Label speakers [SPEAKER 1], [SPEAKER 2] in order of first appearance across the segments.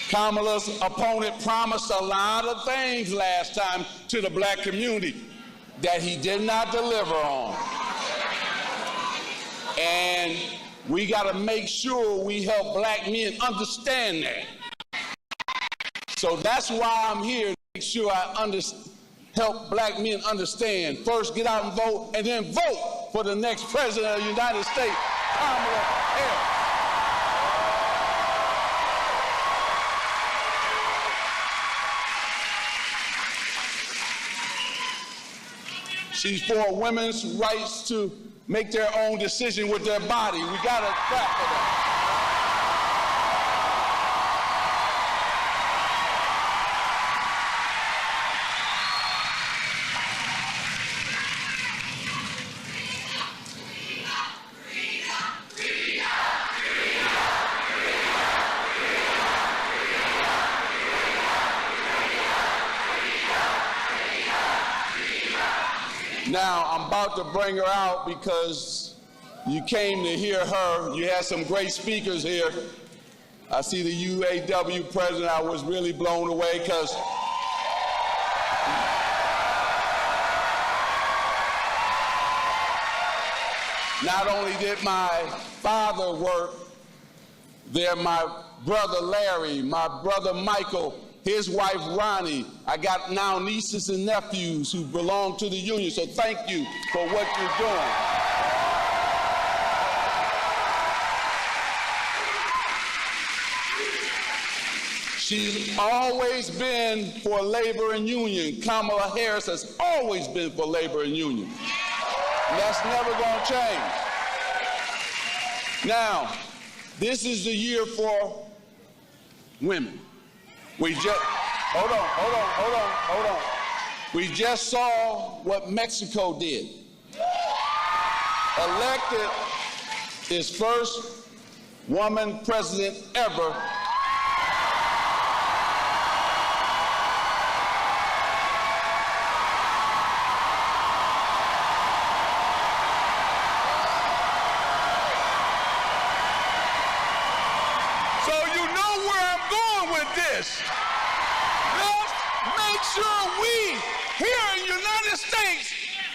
[SPEAKER 1] Kamala's opponent promised a lot of things last time to the black community that he did not deliver on. And we got to make sure we help black men understand that. So that's why I'm here, to make sure I help black men understand. First, get out and vote, and then vote for the next president of the United States, Kamala Harris. She's for women's rights to make their own decision with their body. We got to clap for that. Now, I'm about to bring her out because you came to hear her. You had some great speakers here. I see the UAW president. I was really blown away because not only did my father work there, my brother Larry, my brother Michael, his wife Ronnie. I got now nieces and nephews who belong to the union, so thank you for what you're doing. She's always been for labor and union. Kamala Harris has always been for labor and union. And that's never going to change. Now, this is the year for women. We just, hold on. We just saw what Mexico did. Elected its first woman president ever. So you know where I'm going with this. Let's make sure we, here in the United States,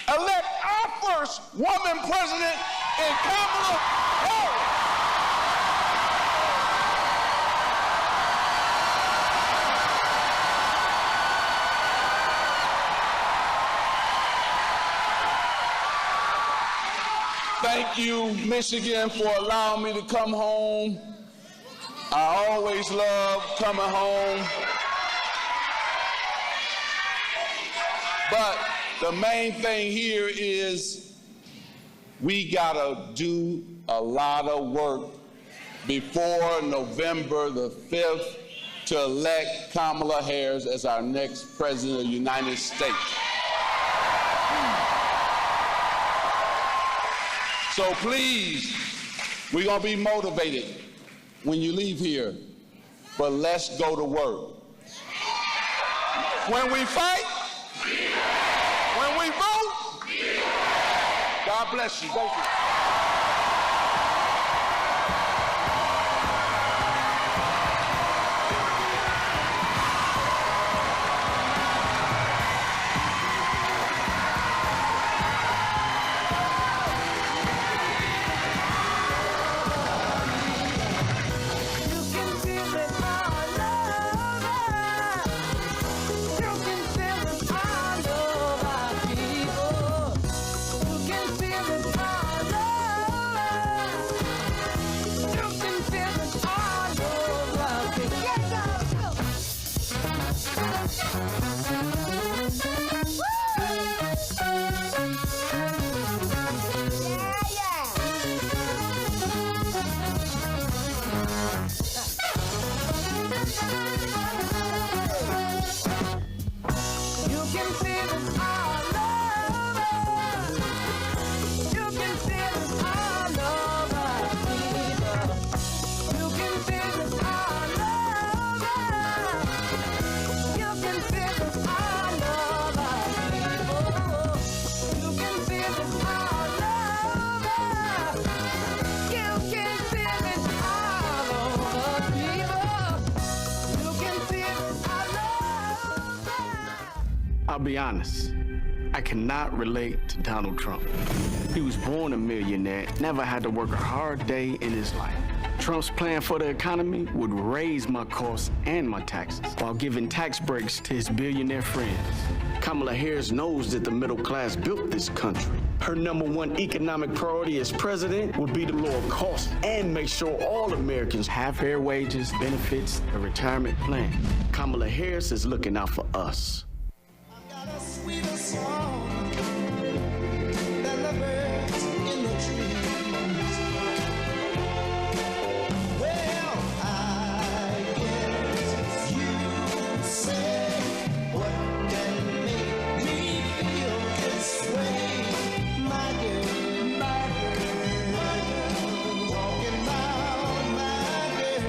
[SPEAKER 1] elect our first woman president in Kamala Harris. Thank you, Michigan, for allowing me to come home. I always love coming home. But the main thing here is we gotta do a lot of work before November the 5th to elect Kamala Harris as our next president of the United States. So please, we're gonna be motivated when you leave here, but let's go to work. When we fight, when we vote, God bless you. Thank you.
[SPEAKER 2] You can feel it all over. I'll be honest, I cannot relate to Donald Trump. He was born a millionaire, never had to work a hard day in his life. Trump's plan for the economy would raise my costs and my taxes while giving tax breaks to his billionaire friends. Kamala Harris knows that the middle class built this country. Her #1 economic priority as president would be to lower costs and make sure all Americans have fair wages, benefits, a retirement plan. Kamala Harris is looking out for us.
[SPEAKER 3] I've got a sweeter song than the birds in the trees. Well, I guess you say what can make me feel this way, my girl, talking about my girl.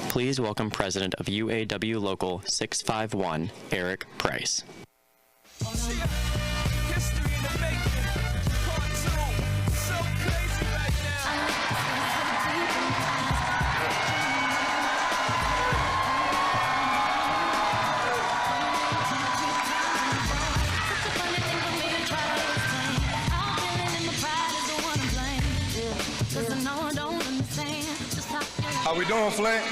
[SPEAKER 4] Please welcome President of UAW Local 651, Eric Price.
[SPEAKER 5] How we doing, Flint?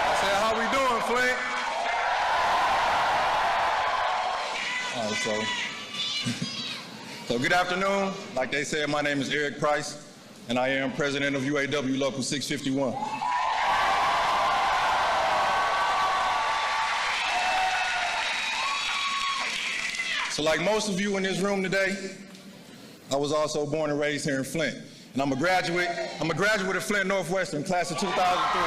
[SPEAKER 5] I said, how we doing, Flint? All right, so good afternoon. Like they said, my name is Eric Price, and I am president of UAW Local 651. So like most of you in this room today, I was also born and raised here in Flint. And I'm a graduate of Flint Northwestern, class of 2003.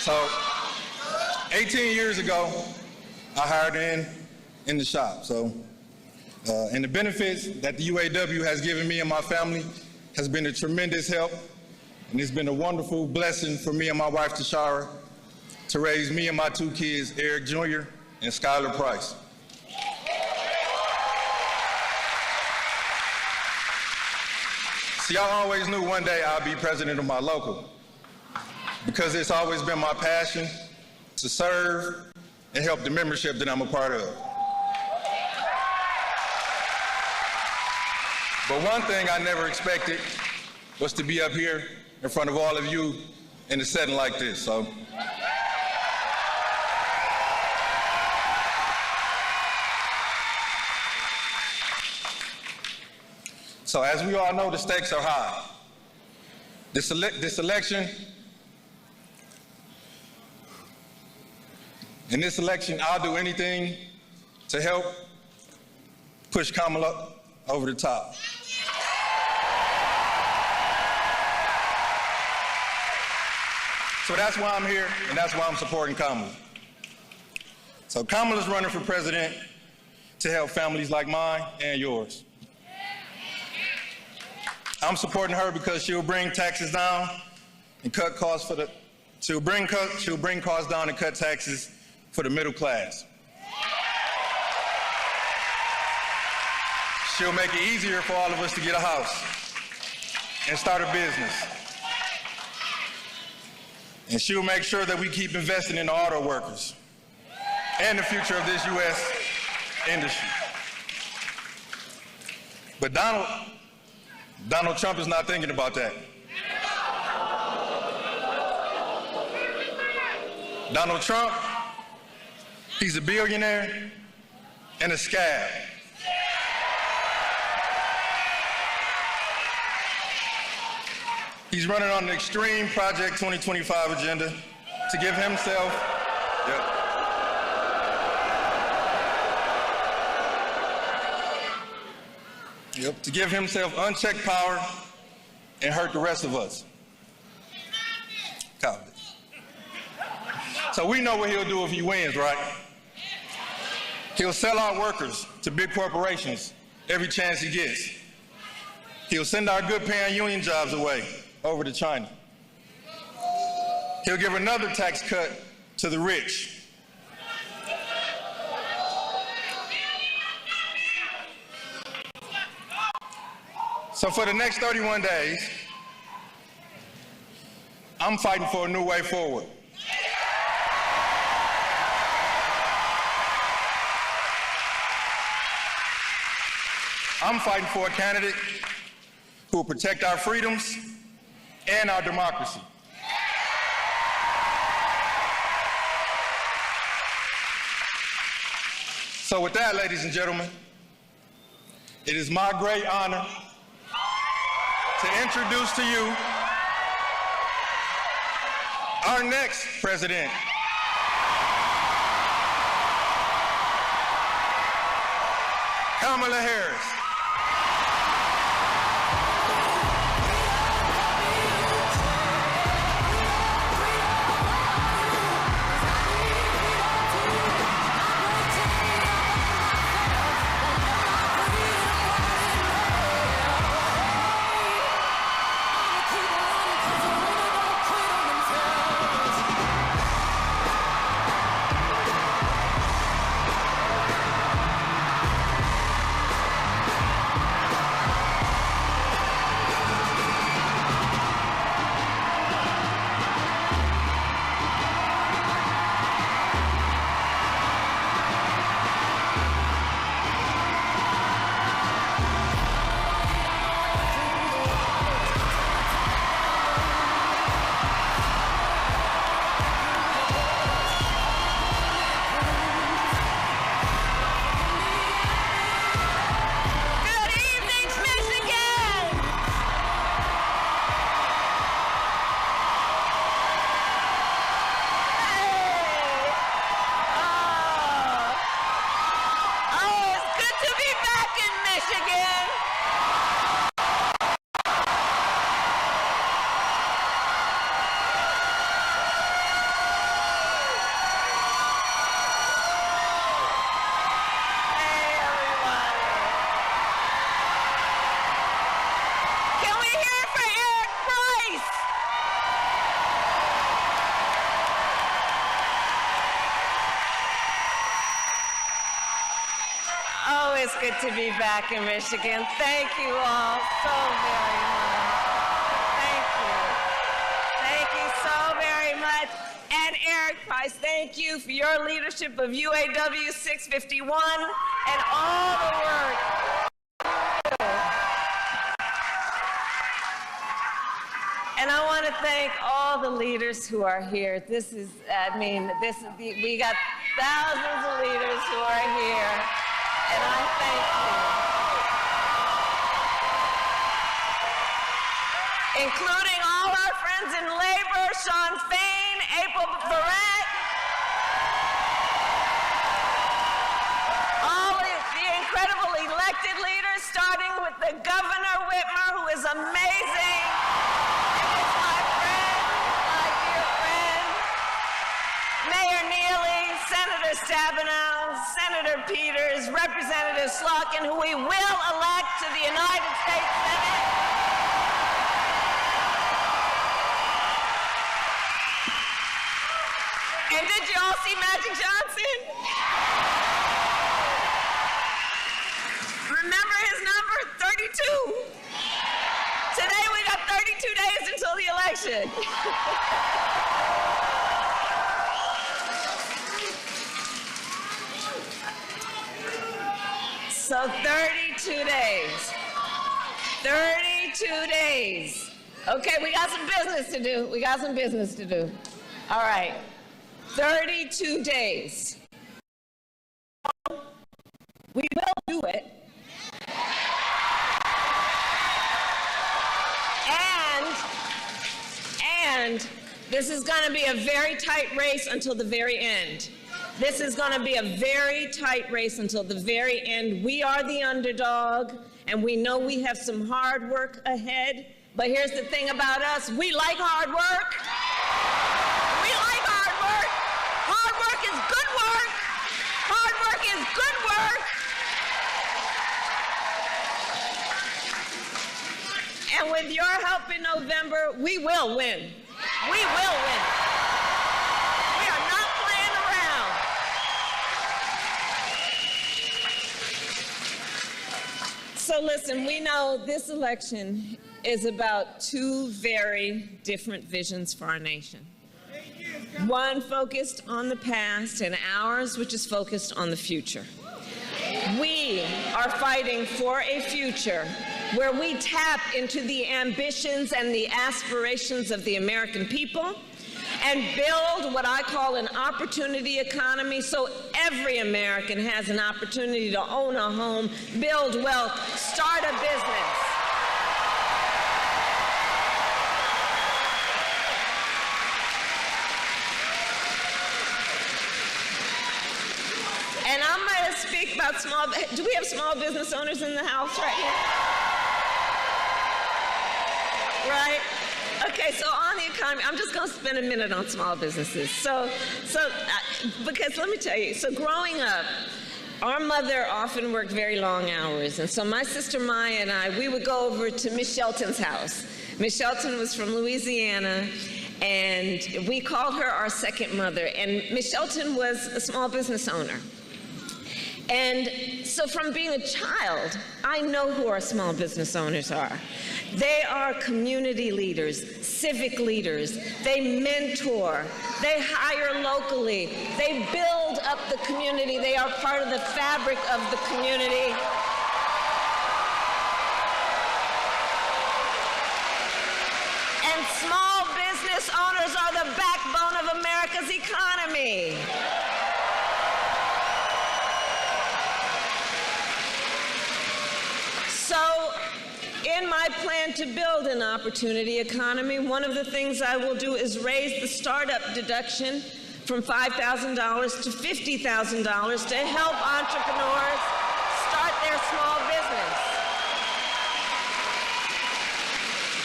[SPEAKER 5] So 18 years ago, I hired in the shop. So, and the benefits that the UAW has given me and my family has been a tremendous help. And it's been a wonderful blessing for me and my wife, Tashara, to raise me and my two kids, Eric Jr. and Skylar Price. See, I always knew one day I'd be president of my local, because it's always been my passion to serve and help the membership that I'm a part of. But one thing I never expected was to be up here in front of all of you in a setting like this. So as we all know, the stakes are high. This election, I'll do anything to help push Kamala over the top. So that's why I'm here, and that's why I'm supporting Kamala. So Kamala's running for president to help families like mine and yours. I'm supporting her because she'll bring taxes down and cut costs for she'll bring costs down and cut taxes for the middle class. She'll make it easier for all of us to get a house and start a business. And she'll make sure that we keep investing in the auto workers and the future of this U.S. industry. But Donald Trump is not thinking about that. Donald Trump, he's a billionaire and a scab. He's running on an extreme Project 2025 agenda to give himself, to give himself unchecked power and hurt the rest of us. So we know what he'll do if he wins, right? He'll sell our workers to big corporations every chance he gets. He'll send our good-paying union jobs away over to China. He'll give another tax cut to the rich. So for the next 31 days, I'm fighting for a new way forward. I'm fighting for a candidate who will protect our freedoms and our democracy. So with that, ladies and gentlemen, it is my great honor to introduce to you our next president. Kamala Harris.
[SPEAKER 6] always good to be back in Michigan. Thank you all so very much. Thank you. Thank you so very much. And Eric Price, thank you for your leadership of UAW 651 and all the work. And I want to thank all the leaders who are here. This is, we got thousands of leaders who are here, and I thank you. Including all our friends in labor, Sean Fain, April Barrett, all of the incredible elected leaders, starting with the Governor Whitmer, who is amazing. Mayor Neely, Senator Stabenow, Senator Peters, Representative Slotkin, who we will elect to the United States Senate. And did you all see Magic Johnson? Remember his number? 32. Today we got 32 days until the election. So 32 days. 32 days. Okay, we got some business to do. We got some business to do. All right. 32 days. We will do it. And this is going to be a very tight race until the very end. This is going to be a very tight race until the very end. We are the underdog, and we know we have some hard work ahead. But here's the thing about us. We like hard work. We like hard work. Hard work is good work. Hard work is good work. And with your help in November, we will win. We will win. We are not playing around. So listen, we know this election is about two very different visions for our nation. One focused on the past, and ours, which is focused on the future. We are fighting for a future where we tap into the ambitions and the aspirations of the American people and build what I call an opportunity economy, so every American has an opportunity to own a home, build wealth, start a business. And I'm going to speak about do we have small business owners in the house right here? Right? Okay, so on the economy, I'm just going to spend a minute on small businesses. Because let me tell you, so growing up, our mother often worked very long hours. And so my sister Maya and I, we would go over to Miss Shelton's house. Miss Shelton was from Louisiana, and we called her our second mother. And Miss Shelton was a small business owner. And so from being a child, I know who our small business owners are. They are community leaders, civic leaders. They mentor. They hire locally. They build up the community. They are part of the fabric of the community. And small business owners are the backbone of America's economy. So, in my plan to build an opportunity economy, one of the things I will do is raise the startup deduction from $5,000 to $50,000 to help entrepreneurs start their small business.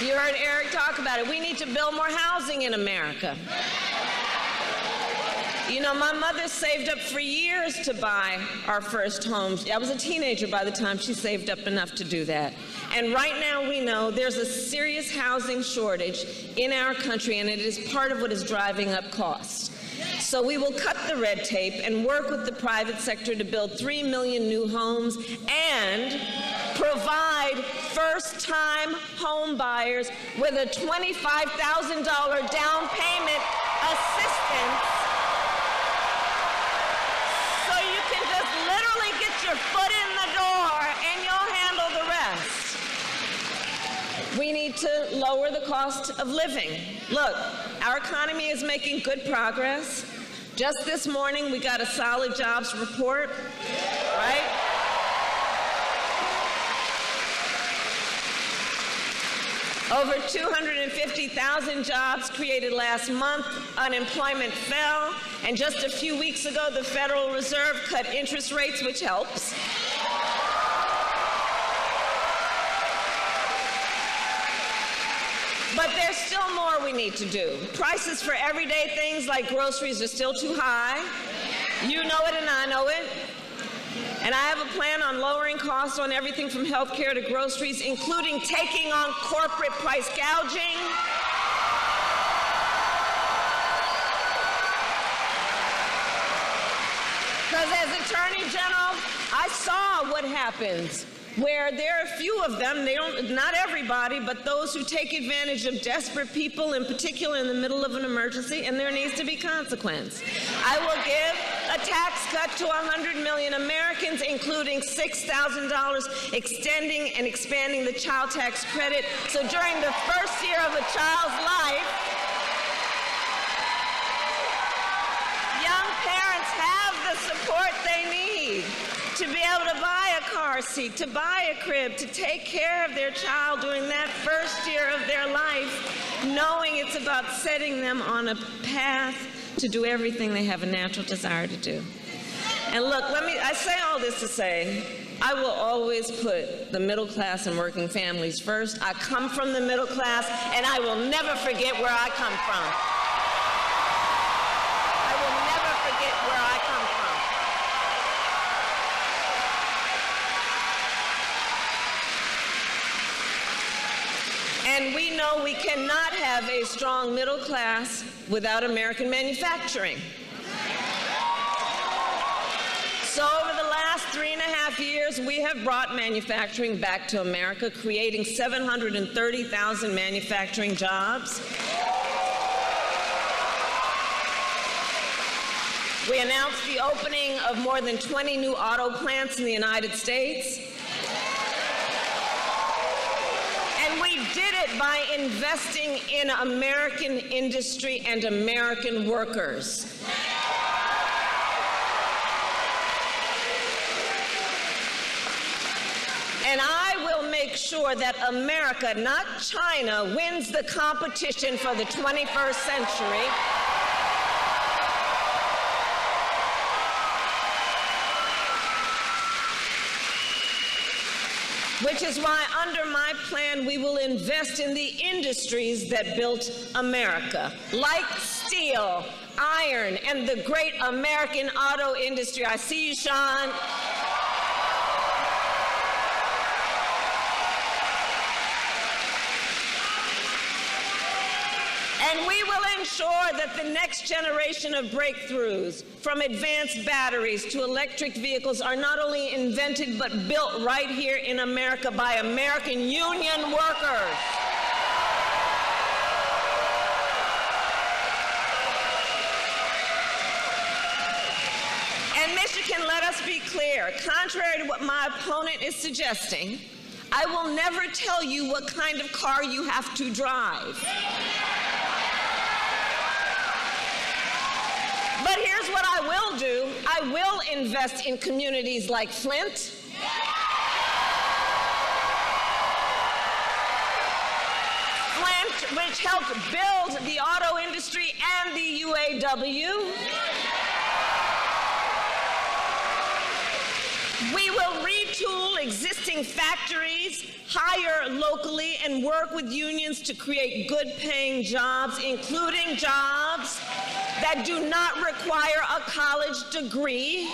[SPEAKER 6] You heard Eric talk about it. We need to build more housing in America. You know, my mother saved up for years to buy our first home. I was a teenager by the time she saved up enough to do that. And right now we know there's a serious housing shortage in our country, and it is part of what is driving up costs. So So we will cut the red tape and work with the private sector to build 3 million new homes and provide first-time home buyers with a $25,000 down payment assistance so you can just literally get your foot in the door and you'll handle the rest. We need to lower the cost of living. Look, our economy is making good progress. Just this morning, we got a solid jobs report, right? Over 250,000 jobs created last month. Unemployment fell. And just a few weeks ago, the Federal Reserve cut interest rates, which helps. But there's still more we need to do. Prices for everyday things like groceries are still too high. You know it and I know it. And I have a plan on lowering costs on everything from health care to groceries, including taking on corporate price gouging. Because as Attorney General, I saw what happens where there are a few of them, not everybody, but those who take advantage of desperate people, in particular in the middle of an emergency, and there needs to be consequence. I will give a tax cut to 100 million Americans, including $6,000, extending and expanding the child tax credit. So during the first year of a child's life, young parents have the support they need to be able to buy a car seat, to buy a crib, to take care of their child during that first year of their life, knowing it's about setting them on a path to do everything they have a natural desire to do. And look, I say all this to say, I will always put the middle class and working families first. I come from the middle class, and I will never forget where I come from. I will never forget where I come from. And we know we cannot have a strong middle class without American manufacturing. So over the last 3.5 years, we have brought manufacturing back to America, creating 730,000 manufacturing jobs. We announced the opening of more than 20 new auto plants in the United States. And we did it by investing in American industry and American workers. And I will make sure that America, not China, wins the competition for the 21st century. Which is why, under my plan, we will invest in the industries that built America, like steel, iron, and the great American auto industry. I see you, Sean. And we will ensure that the next generation of breakthroughs, from advanced batteries to electric vehicles, are not only invented but built right here in America by American union workers. And Michigan, let us be clear, contrary to what my opponent is suggesting, I will never tell you what kind of car you have to drive. But here's what I will do. I will invest in communities like Flint. Flint, which helped build the auto industry and the UAW. We will retool existing factories, hire locally, and work with unions to create good-paying jobs, including jobs that do not require a college degree.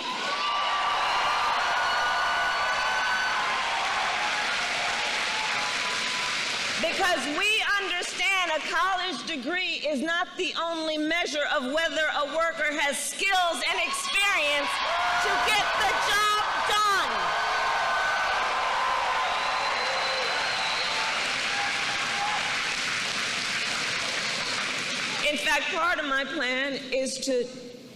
[SPEAKER 6] Because we understand And a college degree is not the only measure of whether a worker has skills and experience to get the job done. In fact, part of my plan is to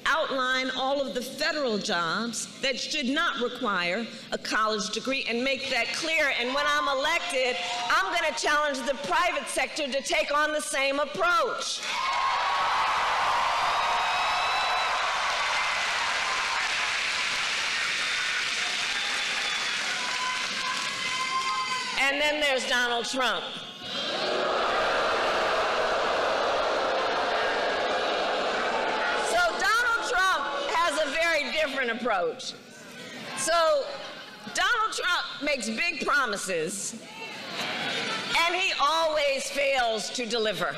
[SPEAKER 6] outline all of the federal jobs that should not require a college degree and make that clear. And when I'm elected, I'm going to challenge the private sector to take on the same approach. And then there's Donald Trump. Different approach. So Donald Trump makes big promises and he always fails to deliver.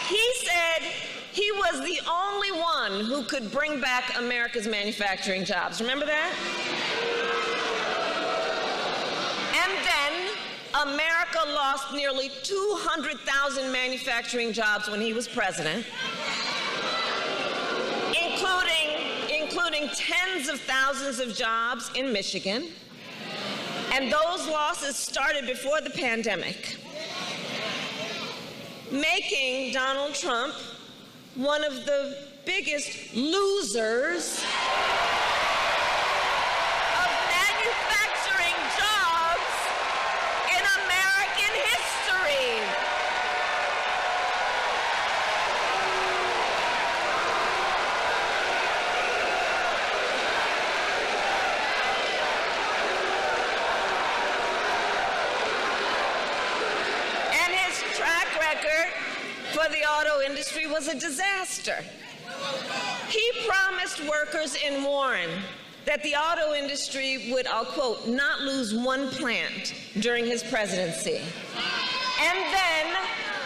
[SPEAKER 6] He said he was the only one who could bring back America's manufacturing jobs. Remember that? And then America lost nearly 200,000 manufacturing jobs when he was president. Including tens of thousands of jobs in Michigan. And those losses started before the pandemic, making Donald Trump one of the biggest losers of manufacturing jobs in American history. For the auto industry was a disaster. He promised workers in Warren that the auto industry would, I'll quote, not lose one plant during his presidency. And then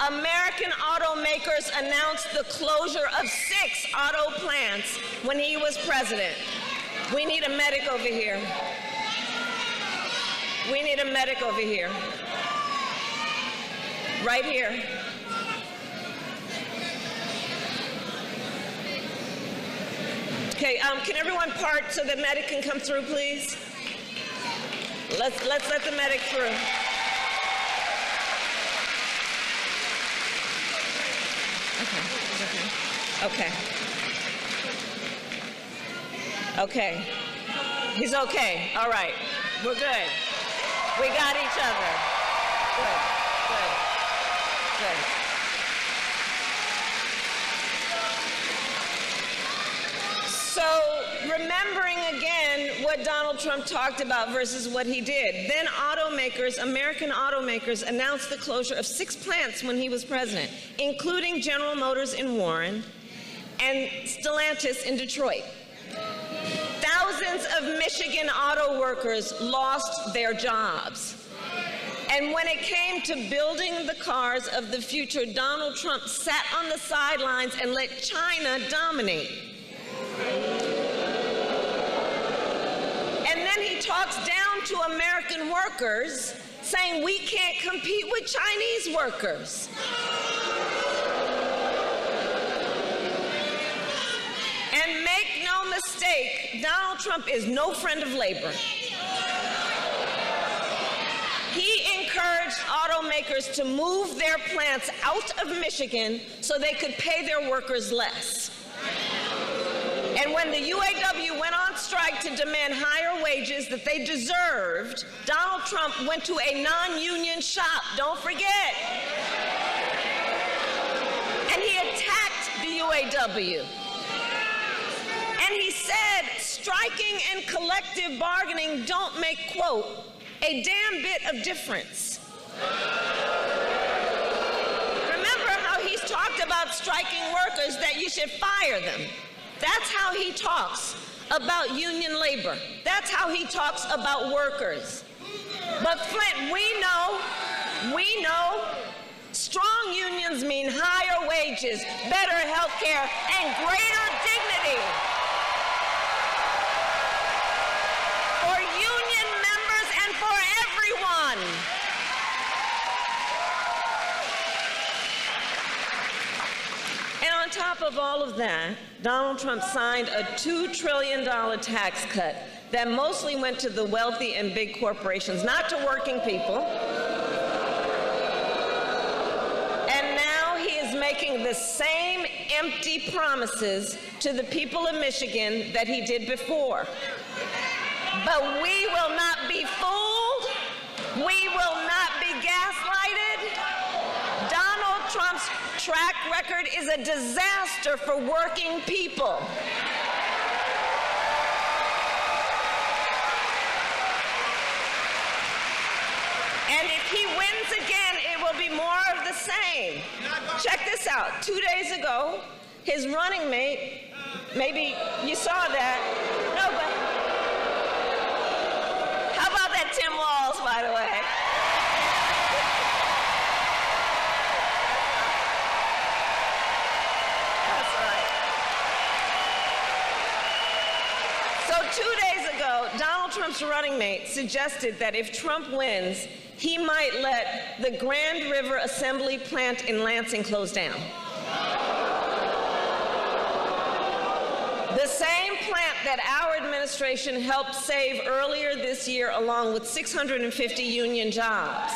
[SPEAKER 6] American automakers announced the closure of 6 auto plants when he was president. We need a medic over here. We need a medic over here. Right here. Okay, can everyone part so the medic can come through, please? Let's let the medic through. Okay. Okay. He's okay. All right. We're good. We got each other. Good. So, remembering again what Donald Trump talked about versus what he did, then American automakers announced the closure of 6 plants when he was president, including General Motors in Warren and Stellantis in Detroit. Thousands of Michigan auto workers lost their jobs. And when it came to building the cars of the future, Donald Trump sat on the sidelines and let China dominate. And then he talks down to American workers, saying we can't compete with Chinese workers. And make no mistake, Donald Trump is no friend of labor. He encouraged automakers to move their plants out of Michigan so they could pay their workers less. And when the UAW went on strike to demand higher wages that they deserved, Donald Trump went to a non-union shop, don't forget. And he attacked the UAW. And he said striking and collective bargaining don't make, quote, a damn bit of difference. Remember how he's talked about striking workers, that you should fire them. That's how he talks about union labor. That's how he talks about workers. But Flint, we know strong unions mean higher wages, better health care, and greater dignity. For union members and for everyone. of all of that, Donald Trump signed a $2 trillion tax cut that mostly went to the wealthy and big corporations, not to working people. And now he is making the same empty promises to the people of Michigan that he did before. But we will not be fooled. We will not be gaslighted. Donald Trump's track record is a disaster for working people. And if he wins again, it will be more of the same. Check this out. 2 days ago, his running mate, maybe you saw that. No, but how about that Tim Walz, by the way? That's right. So 2 days ago, Donald Trump's running mate suggested that if Trump wins, he might let the Grand River Assembly plant in Lansing close down. The same plant that our administration helped save earlier this year, along with 650 union jobs.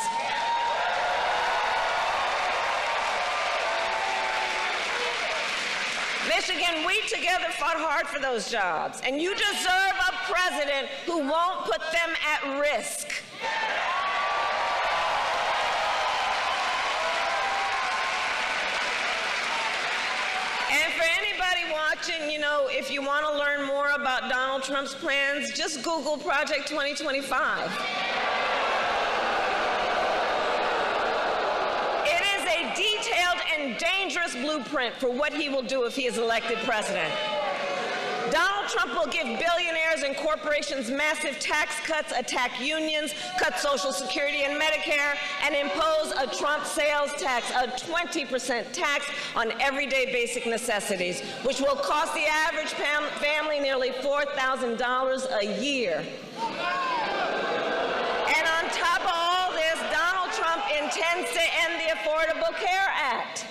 [SPEAKER 6] Michigan, we together fought hard for those jobs, and you deserve a president who won't put them at risk. And for anybody watching, you know, if you want to learn more about Donald Trump's plans, just Google Project 2025. It is a detailed and dangerous blueprint for what he will do if he is elected president. Donald Trump will give billionaires and corporations massive tax cuts, attack unions, cut Social Security and Medicare, and impose a Trump sales tax, a 20% tax on everyday basic necessities, which will cost the average family nearly $4,000 a year. And on top of all this, Donald Trump intends to end the Affordable Care Act.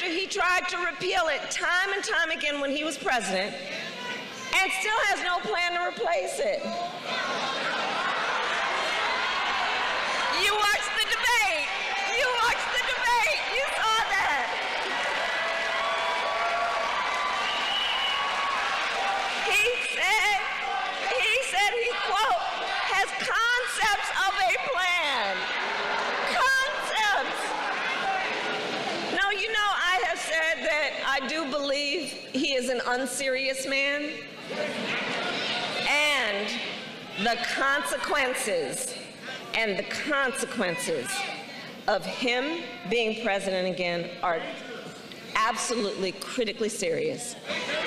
[SPEAKER 6] He tried to repeal it time and time again when he was president, and still has no plan to replace it. You watched the debate. You watched the debate. You saw that. He said he, quote, has concepts of a plan. Concepts. No, you know, I have said that I do believe he is an unserious man. And the consequences of him being president again are absolutely critically serious.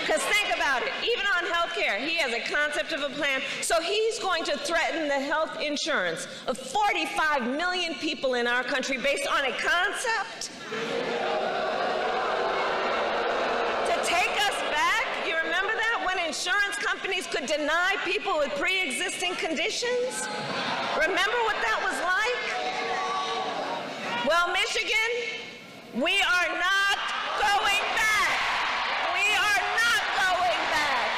[SPEAKER 6] Because think about it, even on health care, he has a concept of a plan, so he's going to threaten the health insurance of 45 million people in our country based on a concept? To take us back, you remember that, when insurance companies could deny people with pre-existing conditions? Remember what that was like? Well, Michigan, we are not going back. We are not going back.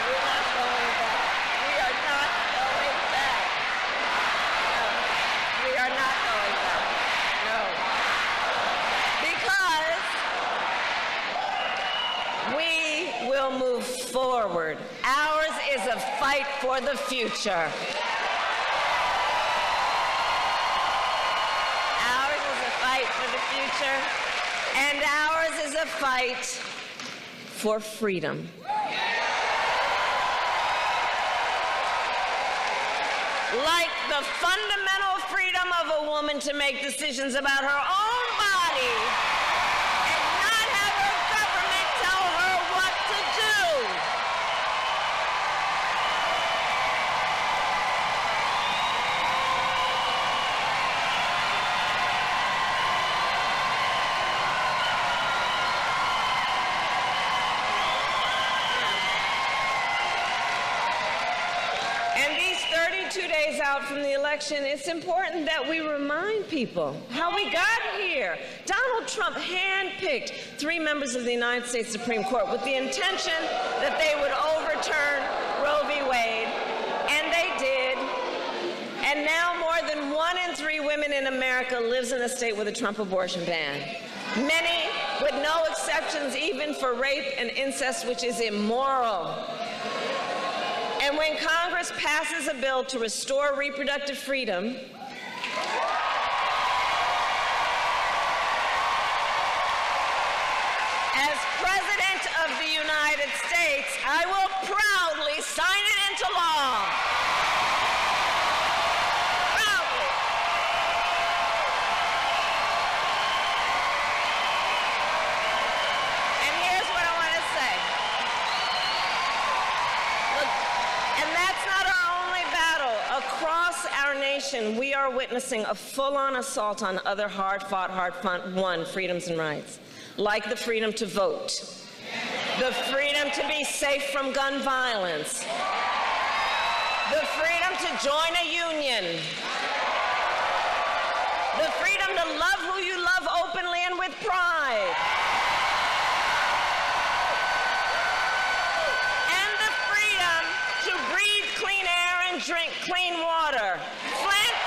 [SPEAKER 6] We're not going back. We are not going back. No. We are not going back. No. Because we will move forward. Ours is a fight for the future. For the future, and ours is a fight for freedom. Like the fundamental freedom of a woman to make decisions about her own body and not have her government tell her what to do. out from the election, it's important that we remind people how we got here. Donald Trump handpicked 3 members of the United States Supreme Court with the intention that they would overturn Roe v. Wade, and they did. And now more than 1 in 3 women in America lives in a state with a Trump abortion ban. Many with no exceptions, even for rape and incest, which is immoral. And when Congress passes a bill to restore reproductive freedom, as President of the United States, I will proudly sign it into law. Proudly. And here's what I want to say. Look, and that's not our only battle. Across our nation, we are witnessing a full-on assault on other hard-fought, hard-won freedoms and rights, like the freedom to vote, the freedom to be safe from gun violence, the freedom to join a union, the freedom to love who you love openly and with pride, and the freedom to breathe clean air and drink clean water. Flint,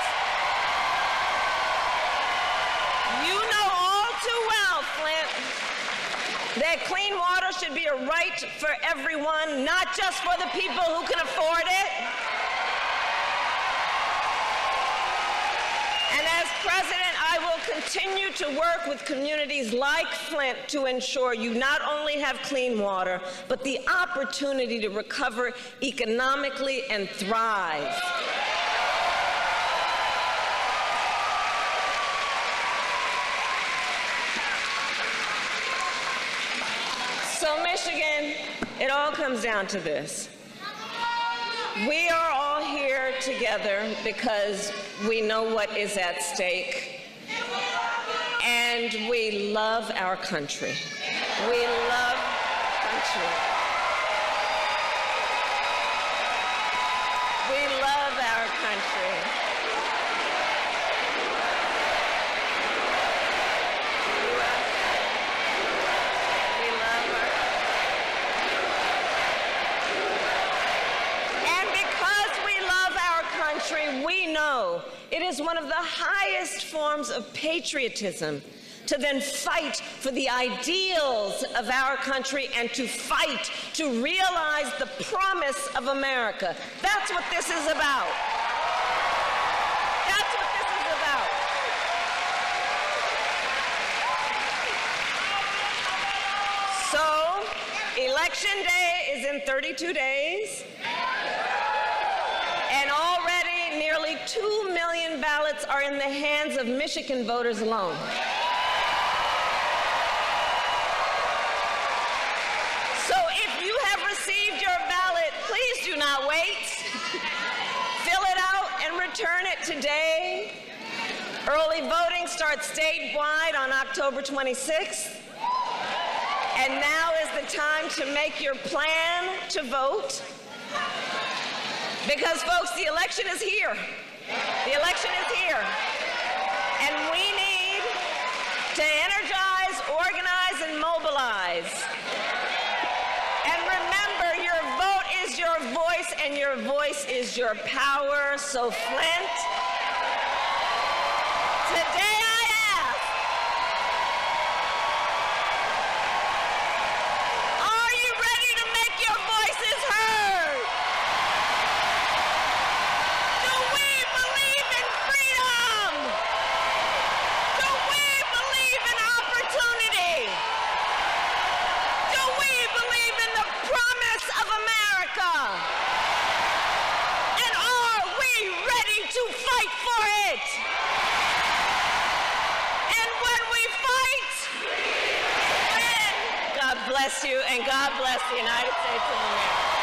[SPEAKER 6] you know all too well, Flint, that clean water should be a right for everyone, not just for the people who can afford it. And as president, I will continue to work with communities like Flint to ensure you not only have clean water, but the opportunity to recover economically and thrive. So Michigan, it all comes down to this. We are all here together because we know what is at stake, and we love our country. We love country. We love our country. We know it is one of the highest forms of patriotism to then fight for the ideals of our country and to fight to realize the promise of America. That's what this is about. That's what this is about. So, Election Day is in 32 days. And already nearly 2 million ballots are in the hands of Michigan voters alone. So if you have received your ballot, please do not wait. Fill it out and return it today. Early voting starts statewide on October 26th. And now is the time to make your plan to vote. Because, folks, the election is here. The election is here. And we need to energize, organize, and mobilize. And remember, your vote is your voice, and your voice is your power. So, Flint, today I ask, are you ready to make your voices heard? Bless you, and God bless the United States of America.